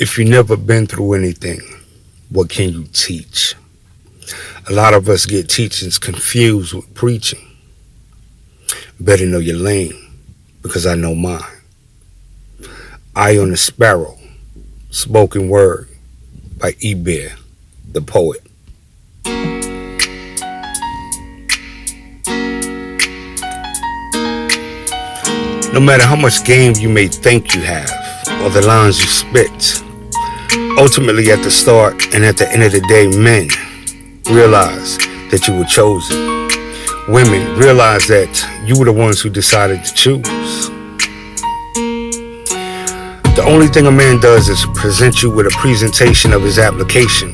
If you've never been through anything, what can you teach? A lot of us get teachings confused with preaching. Better know your lane, because I know mine. Eye on the Sparrow, spoken word by Ebear, the poet. No matter how much game you may think you have, or the lines you spit, ultimately at the start and at the end of the day, men realize that you were chosen. Women realize that you were the ones who decided to choose. The only thing a man does is present you with a presentation of his application,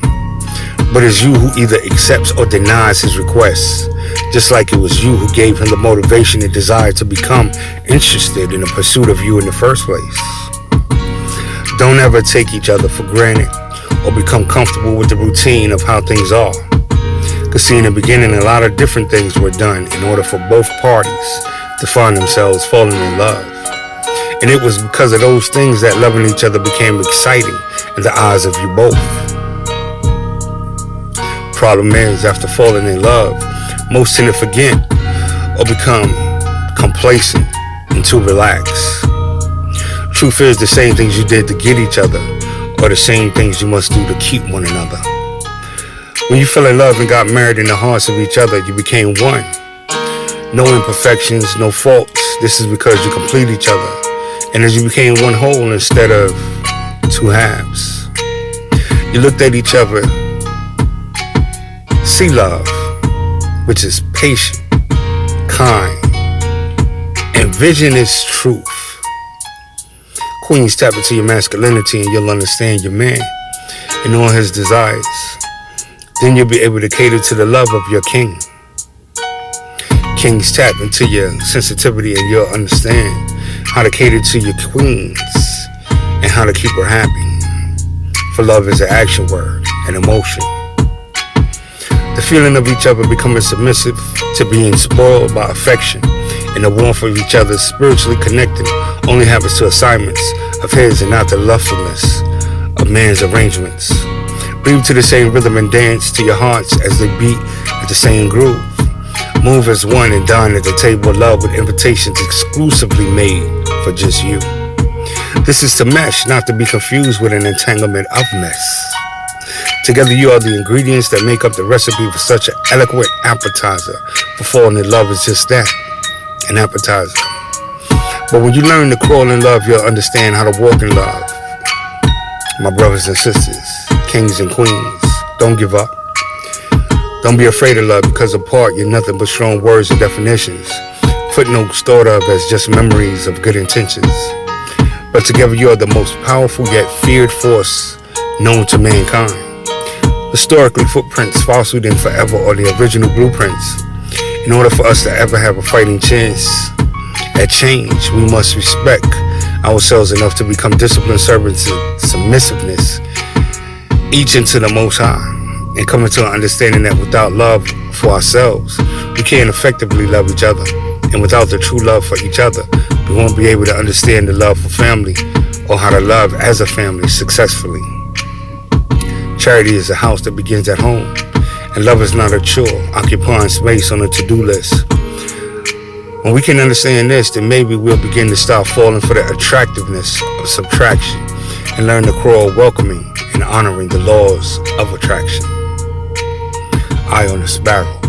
but it's you who either accepts or denies his requests, just like it was you who gave him the motivation and desire to become interested in the pursuit of you in the first place. Don't ever take each other for granted or become comfortable with the routine of how things are. Because see, in the beginning, a lot of different things were done in order for both parties to find themselves falling in love. And it was because of those things that loving each other became exciting in the eyes of you both. Problem is, after falling in love, most tend to forget or become complacent and too relaxed. Truth is, the same things you did to get each other are the same things you must do to keep one another. When you fell in love and got married in the hearts of each other, you became one. No imperfections, no faults. This is because you complete each other. And as you became one whole instead of two halves, you looked at each other, see love, which is patient, kind, and vision is truth. Queens, tap into your masculinity and you'll understand your man and all his desires. Then you'll be able to cater to the love of your king. Kings, tap into your sensitivity and you'll understand how to cater to your queens and how to keep her happy. For love is an action word, an emotion. The feeling of each other becoming submissive to being spoiled by affection and the warmth of each other spiritually connecting only happens to assignments of his and not the lustfulness of man's arrangements. Breathe to the same rhythm and dance to your hearts as they beat at the same groove. Move as one and dine at the table of love with invitations exclusively made for just you. This is to mesh, not to be confused with an entanglement of mess. Together you are the ingredients that make up the recipe for such an eloquent appetizer. For falling in love is just that, an appetizer. But when you learn to crawl in love, you'll understand how to walk in love. My brothers and sisters, kings and queens, don't give up. Don't be afraid of love, because apart you're nothing but strong words and definitions. Footnotes thought of as just memories of good intentions. But together you are the most powerful yet feared force known to mankind. Historically, footprints fossiled in forever are the original blueprints. In order for us to ever have a fighting chance at change, we must respect ourselves enough to become disciplined servants of submissiveness, each into the Most High, and come into an understanding that without love for ourselves, we can't effectively love each other. And without the true love for each other, we won't be able to understand the love for family or how to love as a family successfully. Charity is a house that begins at home, and love is not a chore occupying space on a to-do list. When we can understand this, then maybe we'll begin to stop falling for the attractiveness of subtraction and learn to crawl welcoming and honoring the laws of attraction. Eye on the Sparrow.